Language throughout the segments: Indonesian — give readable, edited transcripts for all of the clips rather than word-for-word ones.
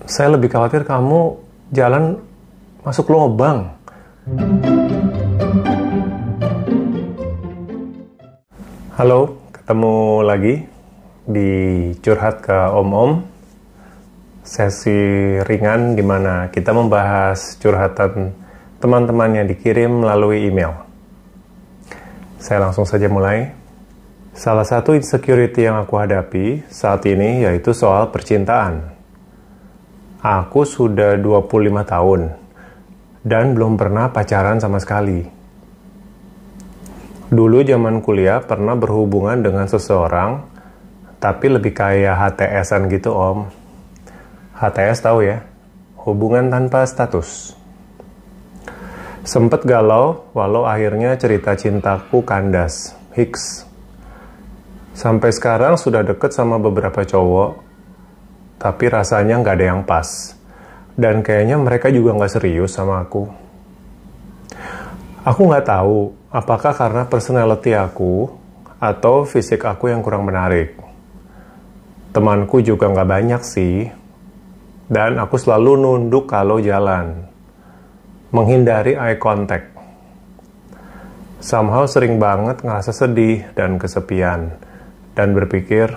Saya lebih khawatir kamu jalan masuk lubang. Halo, ketemu lagi di Curhat ke Om-Om. Sesi ringan di mana kita membahas curhatan teman-teman yang dikirim melalui email. Saya langsung saja mulai. Salah satu insecurity yang aku hadapi saat ini yaitu soal percintaan. Aku sudah 25 tahun dan belum pernah pacaran sama sekali. Dulu zaman kuliah pernah berhubungan dengan seseorang, tapi lebih kayak HTS-an gitu om. HTS tahu ya? Hubungan tanpa status. Sempet galau, walau akhirnya cerita cintaku kandas. Hiks. Sampai sekarang sudah deket sama beberapa cowok, tapi rasanya nggak ada yang pas. Dan kayaknya mereka juga nggak serius sama aku. Aku nggak tahu apakah karena personality aku atau fisik aku yang kurang menarik. Temanku juga nggak banyak sih. Dan aku selalu nunduk kalau jalan. Menghindari eye contact. Somehow sering banget ngerasa sedih dan kesepian. Dan berpikir,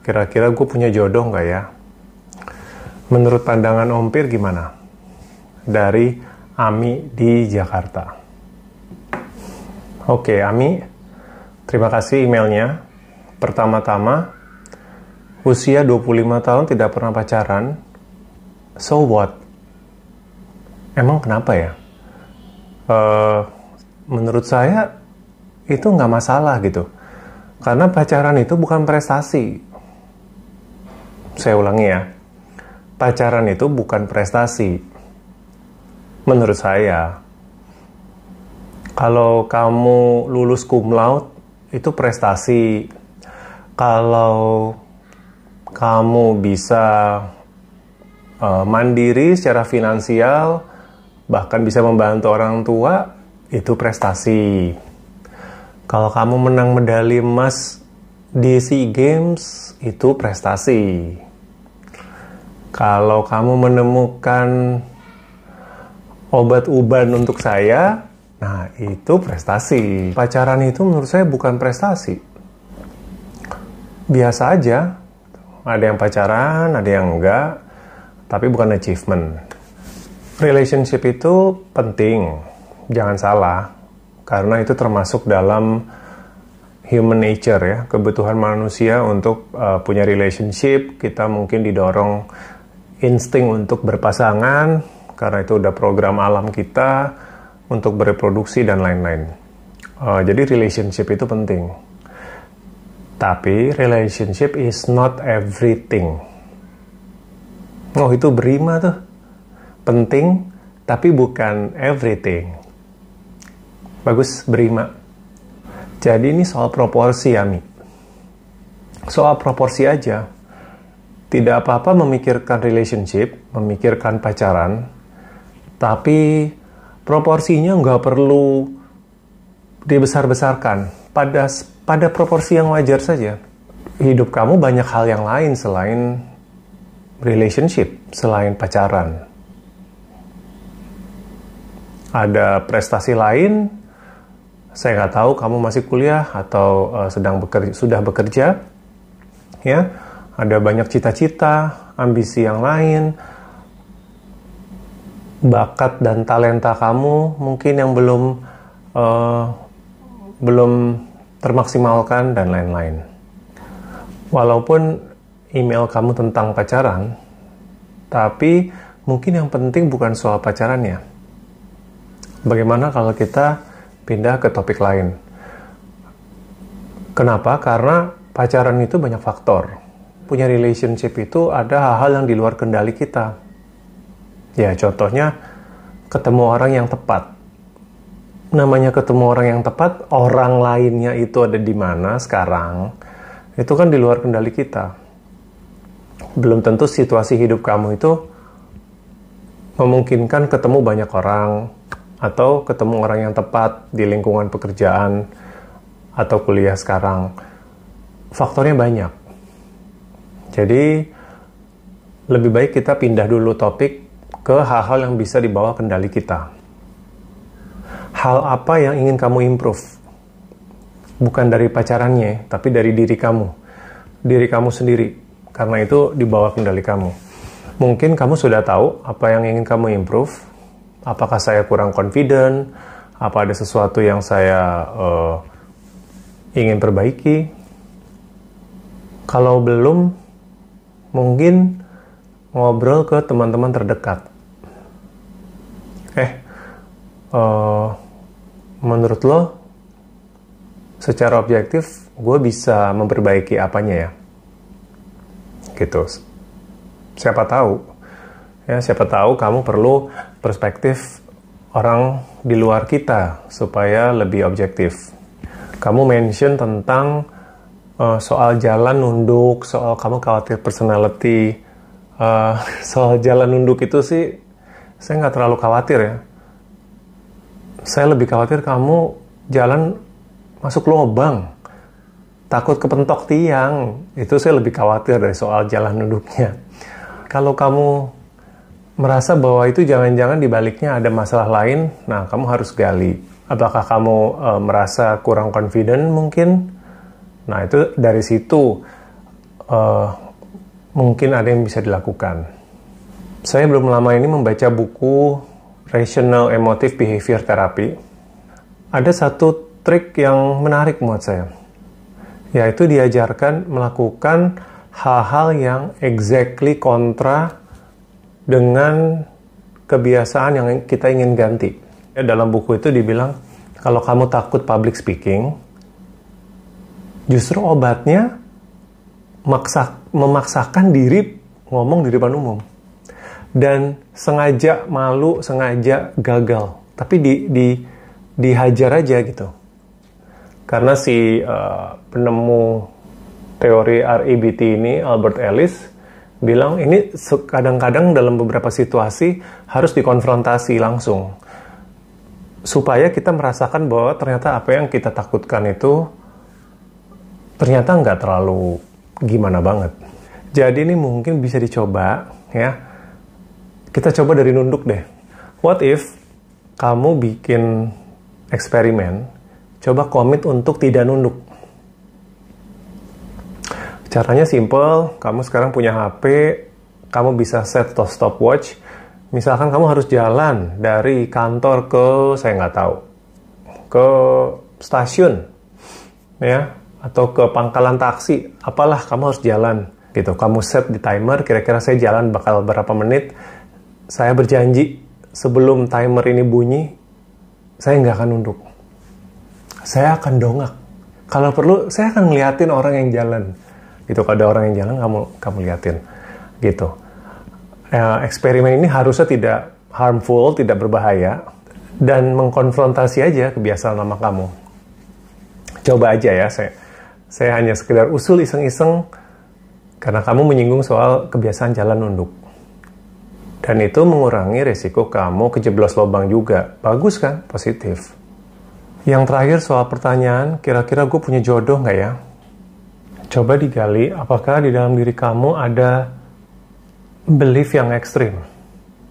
kira-kira gue punya jodoh nggak ya? Menurut pandangan Om Pir gimana? Dari Ami di Jakarta. Oke, Ami, terima kasih emailnya. Pertama-tama, usia 25 tahun tidak pernah pacaran. So what? Emang kenapa ya? Menurut saya, itu nggak masalah gitu. Karena pacaran itu bukan prestasi. Saya ulangi ya. Pacaran itu bukan prestasi. Menurut saya, kalau kamu lulus cum laude, itu prestasi. Kalau kamu bisa mandiri secara finansial, bahkan bisa membantu orang tua, itu prestasi. Kalau kamu menang medali emas di SEA Games, itu prestasi. Kalau kamu menemukan obat uban untuk saya, nah itu prestasi. Pacaran itu menurut saya bukan prestasi. Biasa aja. Ada yang pacaran, ada yang enggak. Tapi bukan achievement. Relationship itu penting. Jangan salah. Karena itu termasuk dalam human nature ya. Kebutuhan manusia untuk punya relationship. Kita mungkin didorong insting untuk berpasangan, karena itu udah program alam kita untuk bereproduksi dan lain-lain. Jadi relationship itu penting. Tapi relationship is not everything. Oh itu berima tuh. Penting, tapi bukan everything. Bagus berima. Jadi ini soal proporsi ya, Mi. Soal proporsi aja. Tidak apa-apa memikirkan relationship, memikirkan pacaran, tapi proporsinya nggak perlu dibesar-besarkan. Pada proporsi yang wajar saja. Hidup kamu banyak hal yang lain selain relationship, selain pacaran. Ada prestasi lain, saya nggak tahu kamu masih kuliah atau sudah bekerja, ya. Ada banyak cita-cita, ambisi yang lain, bakat dan talenta kamu mungkin yang belum termaksimalkan dan lain-lain. Walaupun email kamu tentang pacaran, tapi mungkin yang penting bukan soal pacarannya. Bagaimana kalau kita pindah ke topik lain? Kenapa? Karena pacaran itu banyak faktor. Punya relationship itu ada hal-hal yang di luar kendali kita. Ya, contohnya ketemu orang yang tepat. Namanya ketemu orang yang tepat, orang lainnya itu ada di mana sekarang, itu kan di luar kendali kita. Belum tentu situasi hidup kamu itu memungkinkan ketemu banyak orang, atau ketemu orang yang tepat di lingkungan pekerjaan, atau kuliah sekarang. Faktornya banyak. Jadi lebih baik kita pindah dulu topik ke hal-hal yang bisa dibawa kendali kita. Hal apa yang ingin kamu improve? Bukan dari pacarannya, tapi dari diri kamu sendiri. Karena itu dibawa kendali kamu. Mungkin kamu sudah tahu apa yang ingin kamu improve. Apakah saya kurang confident? Apa ada sesuatu yang saya ingin perbaiki? Kalau belum, mungkin ngobrol ke teman-teman terdekat. Menurut lo, secara objektif, gue bisa memperbaiki apanya ya? Gitu. Siapa tahu kamu perlu perspektif orang di luar kita supaya lebih objektif. Kamu mention tentang soal jalan nunduk, soal kamu khawatir personality. Soal jalan nunduk itu sih saya nggak terlalu khawatir ya. Saya lebih khawatir kamu jalan masuk lubang, takut kepentok tiang. Itu saya lebih khawatir dari soal jalan nunduknya. Kalau kamu merasa bahwa itu jangan-jangan di baliknya ada masalah lain, nah kamu harus gali. Apakah kamu merasa kurang confident mungkin? Nah itu dari situ mungkin ada yang bisa dilakukan. Saya belum lama ini membaca buku Rational Emotive Behavior Therapy. Ada satu trik yang menarik buat saya, yaitu diajarkan melakukan hal-hal yang exactly kontra dengan kebiasaan yang kita ingin ganti. Dalam buku itu dibilang, kalau kamu takut public speaking, justru obatnya memaksakan diri ngomong di depan umum. Dan sengaja malu, sengaja gagal. Tapi dihajar aja gitu. Karena si penemu teori REBT ini, Albert Ellis, bilang ini kadang-kadang dalam beberapa situasi harus dikonfrontasi langsung. Supaya kita merasakan bahwa ternyata apa yang kita takutkan itu ternyata nggak terlalu gimana banget. Jadi ini mungkin bisa dicoba ya. Kita coba dari nunduk deh. What if kamu bikin eksperimen, coba komit untuk tidak nunduk. Caranya simple, kamu sekarang punya HP, kamu bisa set stopwatch. Misalkan kamu harus jalan dari kantor ke, saya nggak tahu, ke stasiun, ya, atau ke pangkalan taksi, apalah kamu harus jalan, gitu. Kamu set di timer, kira-kira saya jalan bakal berapa menit, saya berjanji sebelum timer ini bunyi, saya nggak akan nunduk. Saya akan dongak. Kalau perlu, saya akan ngeliatin orang yang jalan. Gitu, kalau ada orang yang jalan, kamu liatin. Gitu. Eksperimen ini harusnya tidak harmful, tidak berbahaya, dan mengkonfrontasi aja kebiasaan lama kamu. Coba aja ya, saya hanya sekedar usul iseng-iseng, karena kamu menyinggung soal kebiasaan jalan nunduk. Dan itu mengurangi resiko kamu kejeblos lubang juga. Bagus kan? Positif. Yang terakhir soal pertanyaan, kira-kira gue punya jodoh nggak ya? Coba digali, apakah di dalam diri kamu ada belief yang ekstrim.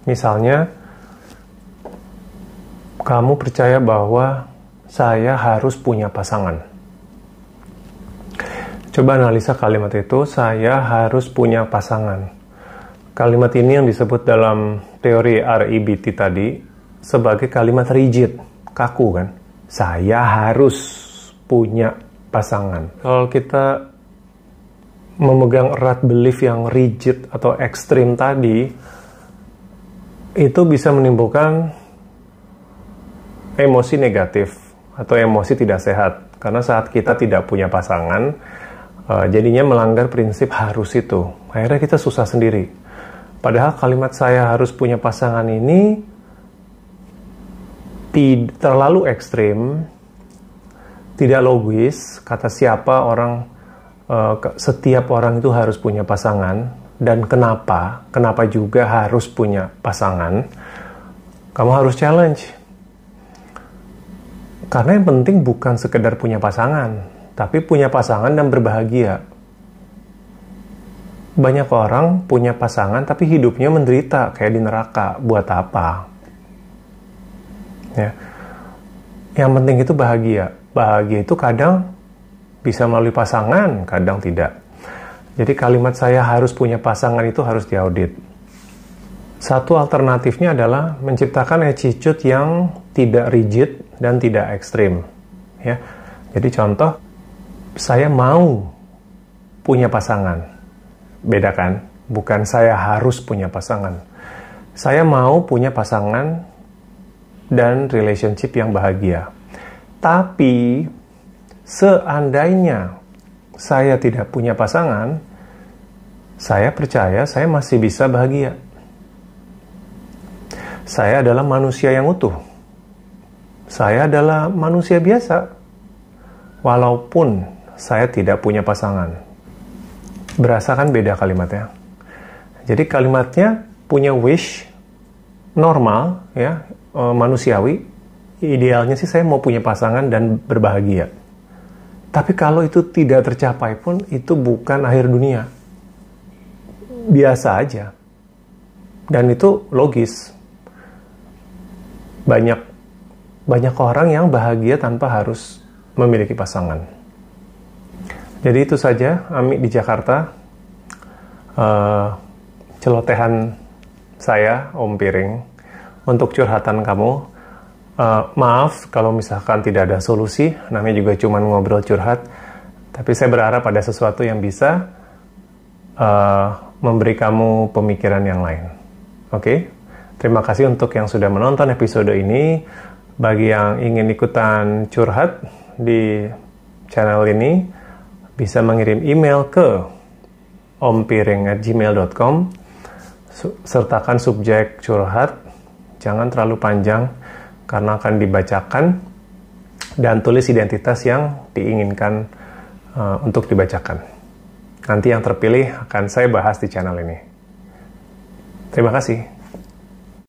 Misalnya, kamu percaya bahwa saya harus punya pasangan. Coba analisa kalimat itu, saya harus punya pasangan. Kalimat ini yang disebut dalam teori REBT tadi sebagai kalimat rigid, kaku kan. Saya harus punya pasangan. Kalau kita memegang erat belief yang rigid atau ekstrim tadi, itu bisa menimbulkan emosi negatif atau emosi tidak sehat. Karena saat kita tidak punya pasangan, jadinya melanggar prinsip harus itu. Akhirnya kita susah sendiri. Padahal kalimat saya harus punya pasangan ini tidak terlalu ekstrim, tidak logis. Kata siapa orang, setiap orang itu harus punya pasangan, dan kenapa juga harus punya pasangan. Kamu harus challenge. Karena yang penting bukan sekedar punya pasangan, tapi punya pasangan dan berbahagia. Banyak orang punya pasangan tapi hidupnya menderita kayak di neraka. Buat apa? Ya. Yang penting itu bahagia. Bahagia itu kadang bisa melalui pasangan, kadang tidak. Jadi kalimat saya harus punya pasangan itu harus diaudit. Satu alternatifnya adalah menciptakan attitude yang tidak rigid dan tidak ekstrim. Ya. Jadi contoh, saya mau punya pasangan. Beda kan? Bukan saya harus punya pasangan. Saya mau punya pasangan dan relationship yang bahagia. Tapi, seandainya saya tidak punya pasangan, saya percaya saya masih bisa bahagia. Saya adalah manusia yang utuh. Saya adalah manusia biasa. Walaupun saya tidak punya pasangan. Berasa kan beda kalimatnya. Jadi kalimatnya punya wish normal, ya, manusiawi. Idealnya sih saya mau punya pasangan dan berbahagia. Tapi kalau itu tidak tercapai pun, itu bukan akhir dunia. Biasa aja. Dan itu logis. Banyak orang yang bahagia tanpa harus memiliki pasangan. Jadi itu saja, Ami di Jakarta. Celotehan saya, Om Piring, untuk curhatan kamu. Maaf kalau misalkan tidak ada solusi, namanya juga cuma ngobrol curhat. Tapi saya berharap ada sesuatu yang bisa memberi kamu pemikiran yang lain. Oke? Terima kasih untuk yang sudah menonton episode ini. Bagi yang ingin ikutan curhat di channel ini, bisa mengirim email ke ompiring@gmail.com, sertakan subjek curhat, jangan terlalu panjang karena akan dibacakan, dan tulis identitas yang diinginkan untuk dibacakan. Nanti yang terpilih akan saya bahas di channel ini. Terima kasih.